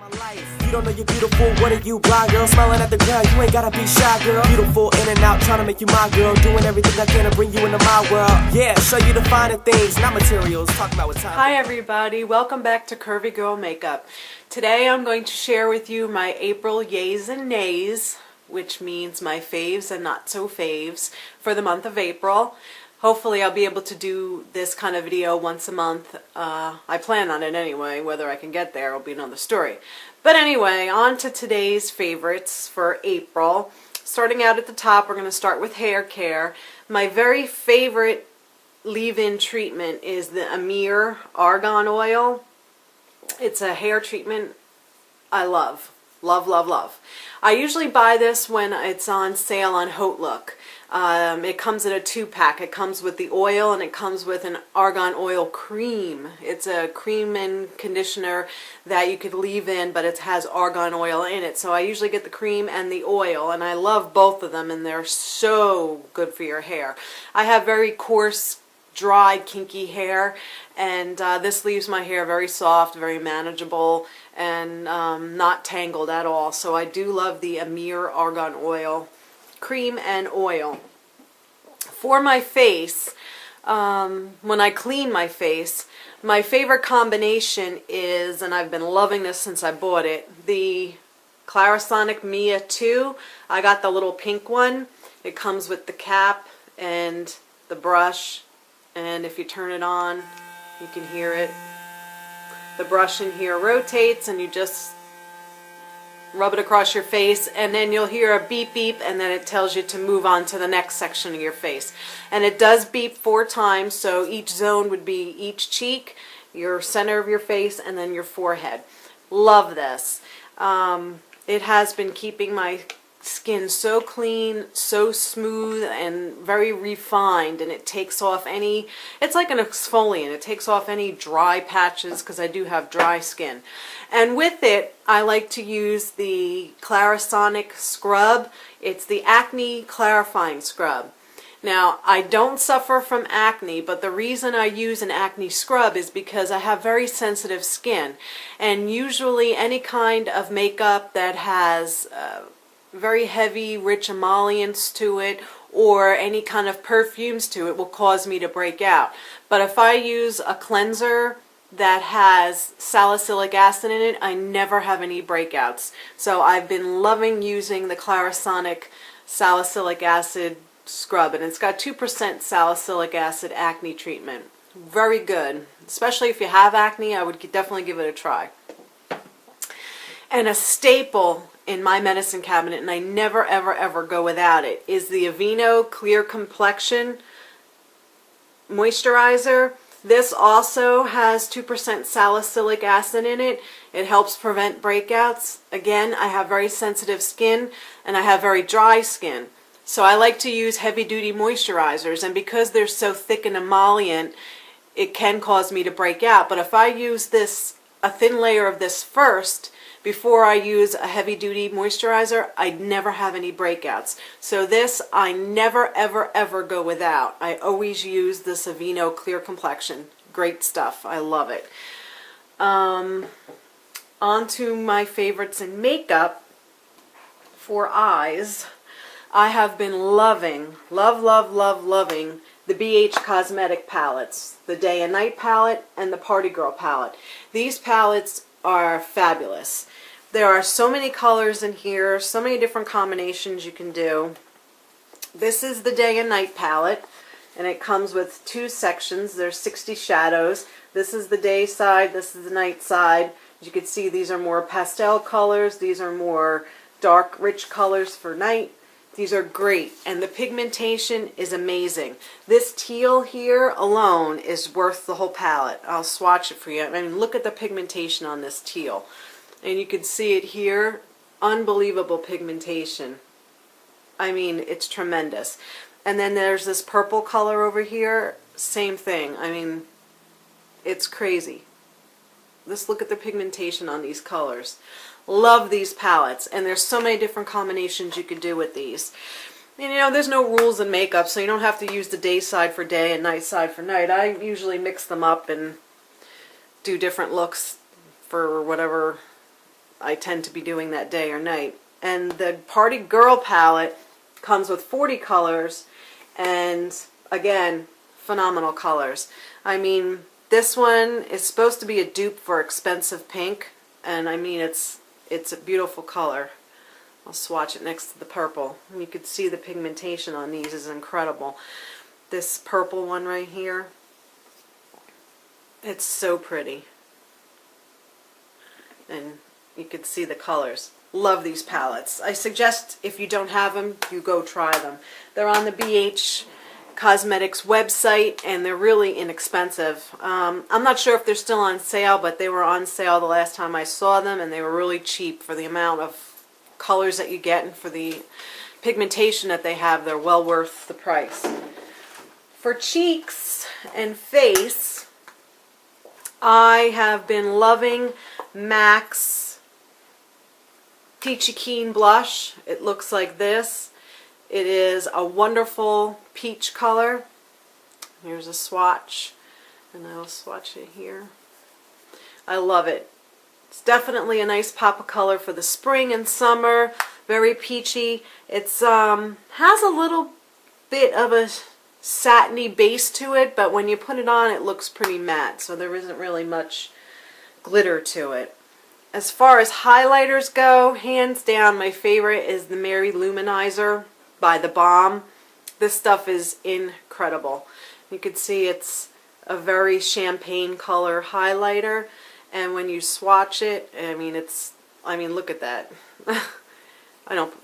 You don't know you're beautiful, what are you, blind girl? Smiling at the ground, you ain't gotta be shy, girl. Beautiful in and out, trying to make you my girl. Doing everything I can to bring you into my world. Yeah, show you the finer things, not materials. Talking about what time. Hi everybody, welcome back to Curvy Girl Makeup. Today I'm going to share with you my April yays and nays, which means my faves and not so faves for the month of April. Hopefully I'll be able to do this kind of video once a month. I plan on it anyway. Whether I can get there will be another story. But anyway, on to today's favorites for April. Starting out at the top, we're going to start with hair care. My very favorite leave-in treatment is the Amir Argon oil. It's a hair treatment I love. Love, love, love. I usually buy this when it's on sale on Haute Look. It comes in a 2-pack. It comes with the oil and it comes with an argan oil cream. It's a cream and conditioner that you could leave in, but it has argan oil in it. So I usually get the cream and the oil, and I love both of them, and they're so good for your hair. I have very coarse, dry, kinky hair, and this leaves my hair very soft, very manageable, and not tangled at all. So I do love the Amir Argon oil, cream and oil. For my face, when I clean my face, my favorite combination is, and I've been loving this since I bought it, the Clarisonic Mia 2. I got the little pink one. It comes with the cap and the brush, and if you turn it on, you can hear it. The brush in here rotates, and you just rub it across your face, and then you'll hear a beep beep, and then it tells you to move on to the next section of your face. And it does beep 4 times, so each zone would be each cheek, your center of your face, and then your forehead. Love this. It has been keeping my skin so clean, so smooth, and very refined, and it takes off any, it's like an exfoliant, it takes off any dry patches, because I do have dry skin. And with it, I like to use the Clarisonic scrub. It's the acne clarifying scrub. Now, I don't suffer from acne, but the reason I use an acne scrub is because I have very sensitive skin, and usually any kind of makeup that has very heavy, rich emollients to it, or any kind of perfumes to it, will cause me to break out. But if I use a cleanser that has salicylic acid in it, I never have any breakouts. So I've been loving using the Clarisonic salicylic acid scrub, and it's got 2% salicylic acid acne treatment. Very good. Especially if you have acne, I would definitely give it a try. And a staple in my medicine cabinet, and I never ever ever go without it, is the Aveeno Clear Complexion Moisturizer. This also has 2% salicylic acid in it. It helps prevent breakouts. Again, I have very sensitive skin, and I have very dry skin. So I like to use heavy-duty moisturizers, and because they're so thick and emollient, it can cause me to break out. But if I use this, a thin layer of this first, before I use a heavy-duty moisturizer, I never have any breakouts. So this I never ever ever go without. I always use this Aveeno Clear Complexion. Great stuff. I love it. On to my favorites in makeup. For eyes, I have been loving, loving the BH Cosmetic palettes. The Day and Night palette and the Party Girl palette. These palettes are fabulous. There are so many colors in here, so many different combinations you can do. This is the Day and Night palette, and it comes with 2 sections. There's 60 shadows. This is the day side, this is the night side. As you can see, these are more pastel colors. These are more dark, rich colors for night. These are great, and the pigmentation is amazing. This teal here alone is worth the whole palette. I'll swatch it for you. I mean, look at the pigmentation on this teal. And you can see it here. Unbelievable pigmentation. I mean, it's tremendous. And then there's this purple color over here. Same thing. I mean, it's crazy. Let's look at the pigmentation on these colors. Love these palettes, and there's so many different combinations you could do with these. And, you know, there's no rules in makeup, so you don't have to use the day side for day and night side for night. I usually mix them up and do different looks for whatever I tend to be doing that day or night. And the Party Girl palette comes with 40 colors, and again, phenomenal colors. I mean, this one is supposed to be a dupe for Expensive Pink, and I mean, it's a beautiful color. I'll swatch it next to the purple. And you can see the pigmentation on these is incredible. This purple one right here, it's so pretty. And you can see the colors. Love these palettes. I suggest if you don't have them, you go try them. They're on the BH Cosmetics website, and they're really inexpensive. I'm not sure if they're still on sale, but they were on sale the last time I saw them, and they were really cheap for the amount of colors that you get, and for the pigmentation that they have. They're well worth the price. For cheeks and face, I have been loving MAC's Peachykeen Blush. It looks like this. It is a wonderful peach color. Here's a swatch, and I'll swatch it here. I love it. It's definitely a nice pop of color for the spring and summer. Very peachy. It's has a little bit of a satiny base to it, but when you put it on, it looks pretty matte, so there isn't really much glitter to it. As far as highlighters go, hands down, my favorite is the Marylou Manizer by the Balm. This stuff is incredible. You can see it's a very champagne color highlighter, and when you swatch it, I mean, look at that.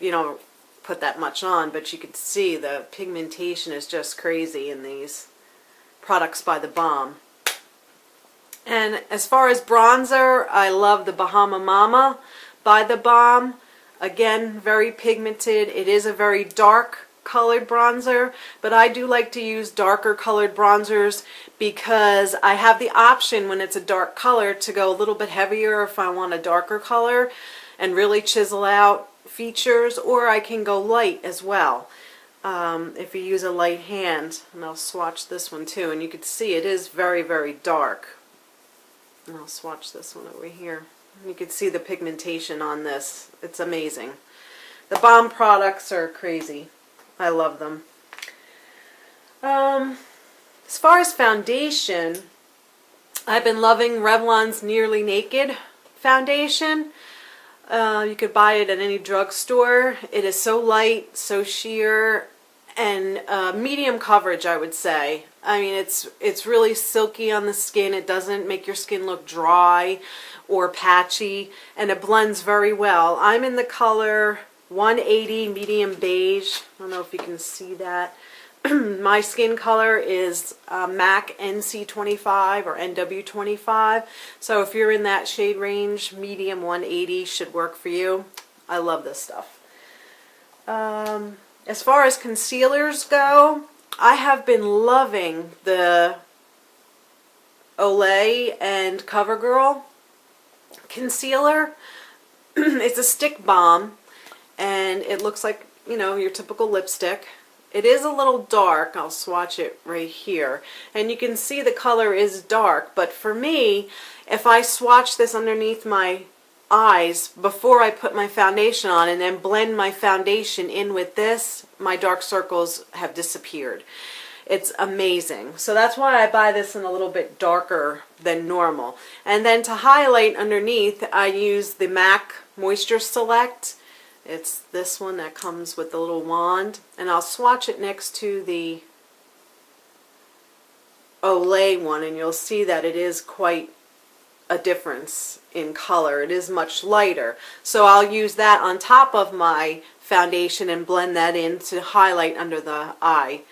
You don't put that much on, but you can see the pigmentation is just crazy in these products by the Balm. And as far as bronzer, I love the Bahama Mama by the Balm. Again, very pigmented. It is a very dark colored bronzer, but I do like to use darker colored bronzers because I have the option when it's a dark color to go a little bit heavier if I want a darker color and really chisel out features, or I can go light as well if you use a light hand. And I'll swatch this one too, and you can see it is very, very dark. And I'll swatch this one over here. You can see the pigmentation on this. It's amazing. The Balm products are crazy. I love them. As far as foundation, I've been loving Revlon's Nearly Naked foundation. You could buy it at any drugstore. It is so light, so sheer, and medium coverage, I would say. I mean, it's really silky on the skin. It doesn't make your skin look dry or patchy, and it blends very well. I'm in the color 180 medium beige. I don't know if you can see that. My skin color is MAC NC25 or NW25. So if you're in that shade range, medium 180 should work for you. I love this stuff. As far as concealers go, I have been loving the Olay and Covergirl concealer. It's a stick balm, and it looks like, you know, your typical lipstick. It is a little dark. I'll swatch it right here, and you can see the color is dark, but for me, if I swatch this underneath my eyes before I put my foundation on and then blend my foundation in with this, my dark circles have disappeared. It's amazing. So that's why I buy this in a little bit darker than normal. And then to highlight underneath, I use the MAC Moisture Select. It's this one that comes with the little wand, and I'll swatch it next to the Olay one, and you'll see that it is quite a difference in color. It is much lighter. So I'll use that on top of my foundation and blend that in to highlight under the eye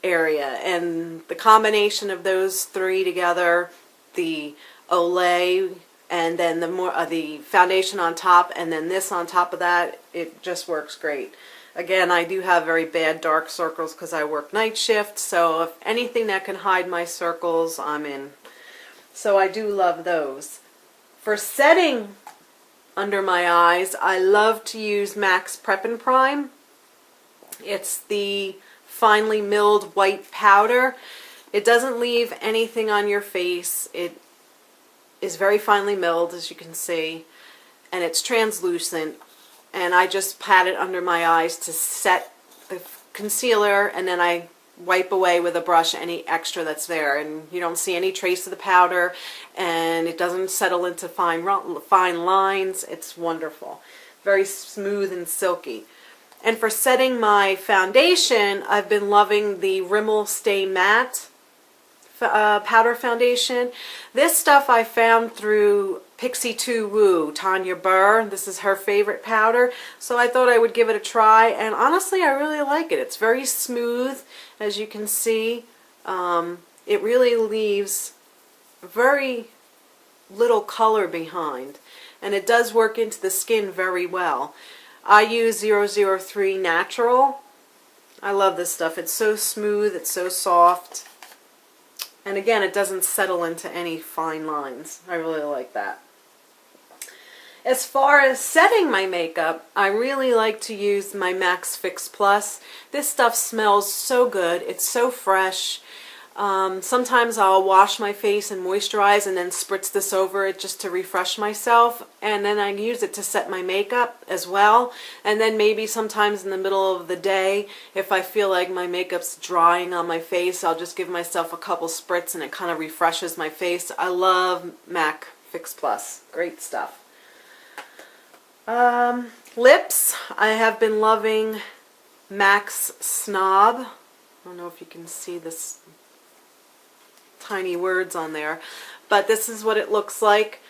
area. And the combination of those three together, the Olay and then the foundation on top and then this on top of that, it just works great. Again, I do have very bad dark circles because I work night shift, so if anything that can hide my circles, I'm in. So I do love those. For setting under my eyes, I love to use MAC's Prep and Prime. It's the finely milled white powder. It doesn't leave anything on your face. It is very finely milled, as you can see. and it's translucent, and I just pat it under my eyes to set the concealer, and then I wipe away with a brush any extra that's there, and you don't see any trace of the powder, and it doesn't settle into fine lines. It's wonderful. Very smooth and silky. And for setting my foundation, I've been loving the Rimmel Stay Matte powder foundation. This stuff I found through Pixie 2 Woo, Tanya Burr. This is her favorite powder, so I thought I would give it a try, and honestly I really like it. It's very smooth, as you can see. It really leaves very little color behind, and it does work into the skin very well. I use 003 Natural. I love this stuff. It's so smooth, it's so soft. And again, it doesn't settle into any fine lines. I really like that. As far as setting my makeup, I really like to use my Max Fix Plus. This stuff smells so good. It's so fresh. Sometimes I'll wash my face and moisturize and then spritz this over it just to refresh myself, and then I use it to set my makeup as well. And then maybe sometimes in the middle of the day, if I feel like my makeup's drying on my face, I'll just give myself a couple spritz and it kind of refreshes my face. I love MAC Fix Plus. Great stuff. Lips, I have been loving MAC's Snob. I don't know if you can see this tiny words on there, but this is what it looks like.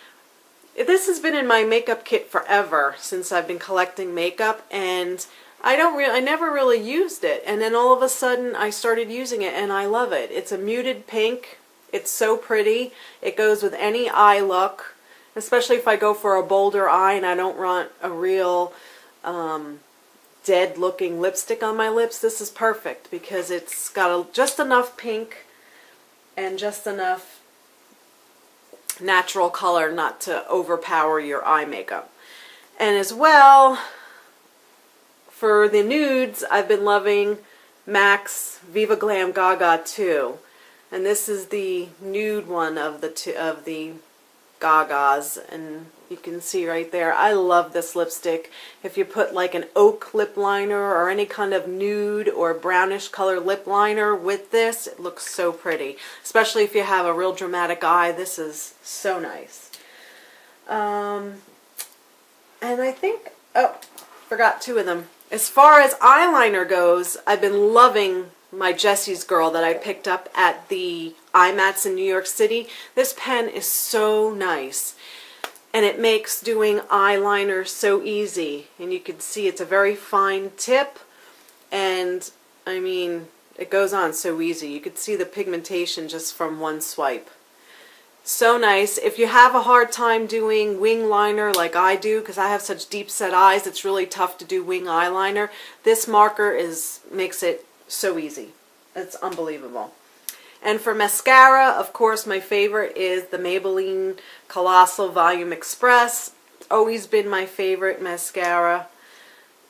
This has been in my makeup kit forever, since I've been collecting makeup, and I never really used it, and then all of a sudden I started using it and I love it. It's a muted pink. It's so pretty. It goes with any eye look, especially if I go for a bolder eye and I don't want a real dead looking lipstick on my lips. This is perfect because it's got just enough pink and just enough natural color not to overpower your eye makeup. And as well, for the nudes, I've been loving MAC's Viva Glam Gaga 2. And this is the nude one of the Gagas, and you can see right there. I love this lipstick. If you put like an oak lip liner or any kind of nude or brownish color lip liner with this, it looks so pretty. Especially if you have a real dramatic eye, this is so nice. And I think, oh, forgot two of them. As far as eyeliner goes, I've been loving my Jessie's Girl that I picked up at the IMATS in New York City. This pen is so nice, and it makes doing eyeliner so easy. And you can see it's a very fine tip, and I mean, it goes on so easy. You could see the pigmentation just from one swipe. So nice. If you have a hard time doing wing liner like I do, because I have such deep set eyes, it's really tough to do wing eyeliner. This marker makes it so easy. It's unbelievable. And for mascara, of course, my favorite is the Maybelline Colossal Volume Express. It's always been my favorite mascara.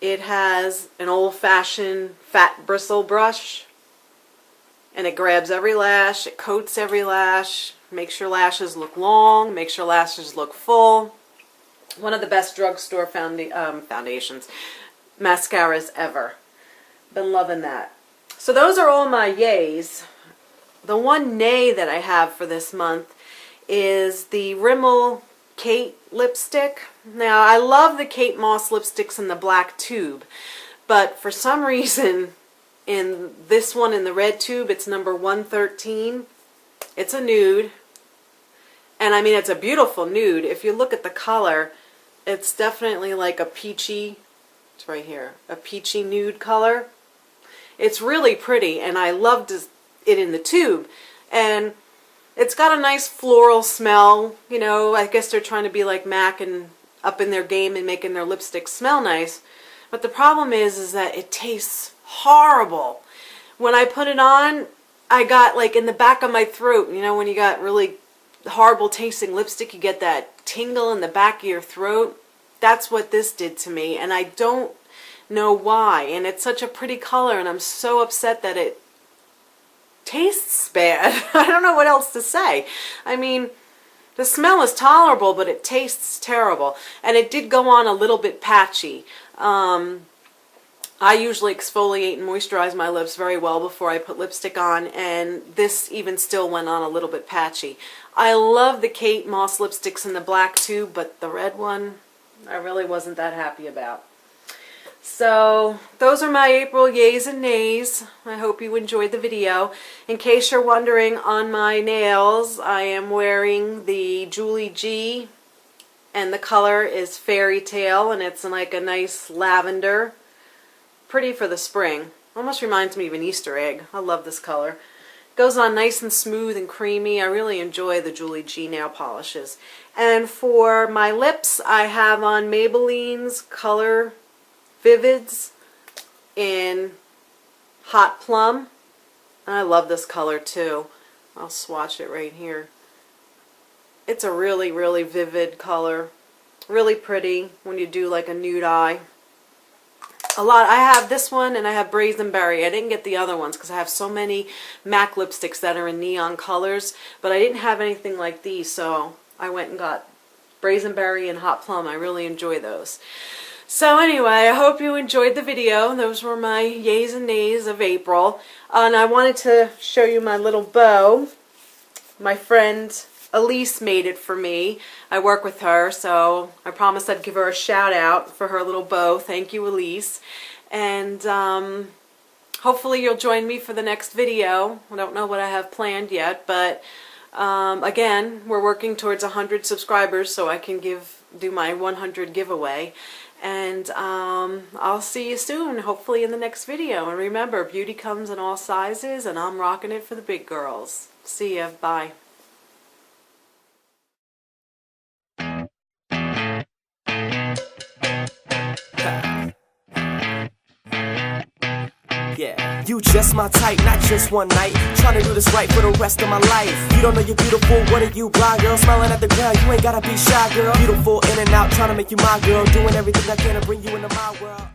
It has an old-fashioned fat bristle brush, and it grabs every lash, it coats every lash, makes your lashes look long, makes your lashes look full. One of the best drugstore foundations, mascaras ever. Been loving that. So those are all my yays. The one nay that I have for this month is the Rimmel Kate lipstick. Now, I love the Kate Moss lipsticks in the black tube, but for some reason, in this one in the red tube, it's number 113. It's a nude, and I mean, it's a beautiful nude. If you look at the color, it's definitely like a peachy, it's right here, a peachy nude color. It's really pretty, and I loved it in the tube. And it's got a nice floral smell. You know, I guess they're trying to be like MAC and up in their game and making their lipsticks smell nice. But the problem is that it tastes horrible. When I put it on, I got like in the back of my throat, you know, when you got really horrible tasting lipstick, you get that tingle in the back of your throat. That's what this did to me, and I don't know why. And it's such a pretty color, and I'm so upset that it tastes bad. I don't know what else to say. I mean, The smell is tolerable, but it tastes terrible. And it did go on a little bit patchy. I usually exfoliate and moisturize my lips very well before I put lipstick on, and this even still went on a little bit patchy. I love the Kate Moss lipsticks in the black too, but the red one, I really wasn't that happy about. So, those are my April yays and nays. I hope you enjoyed the video. In case you're wondering, on my nails, I am wearing the Julie G, and the color is Fairy Tale, and it's like a nice lavender. Pretty for the spring. Almost reminds me of an Easter egg. I love this color. Goes on nice and smooth and creamy. I really enjoy the Julie G nail polishes. And for my lips, I have on Maybelline's Color Vivids in Hot Plum. And I love this color too. I'll swatch it right here. It's a really, really vivid color. Really pretty when you do like a nude eye. I have this one and I have Brazen Berry. I didn't get the other ones because I have so many MAC lipsticks that are in neon colors, but I didn't have anything like these, so I went and got Brazen Berry and Hot Plum. I really enjoy those. So anyway, I hope you enjoyed the video. Those were my yays and nays of April. And I wanted to show you my little bow. My friend Elise made it for me. I work with her, so I promised I'd give her a shout out for her little bow. Thank you, Elise. And hopefully you'll join me for the next video. I don't know what I have planned yet, but again, we're working towards 100 subscribers so I can do my 100 giveaway. And I'll see you soon, hopefully in the next video. And remember, beauty comes in all sizes, and I'm rocking it for the big girls. See ya. Bye. Yeah, you just my type, not just one night. Trying to do this right for the rest of my life. You don't know you're beautiful, what are you, blind girl? Smiling at the ground, you ain't gotta be shy, girl. Beautiful in and out, trying to make you my girl. Doing everything I can to bring you into my world.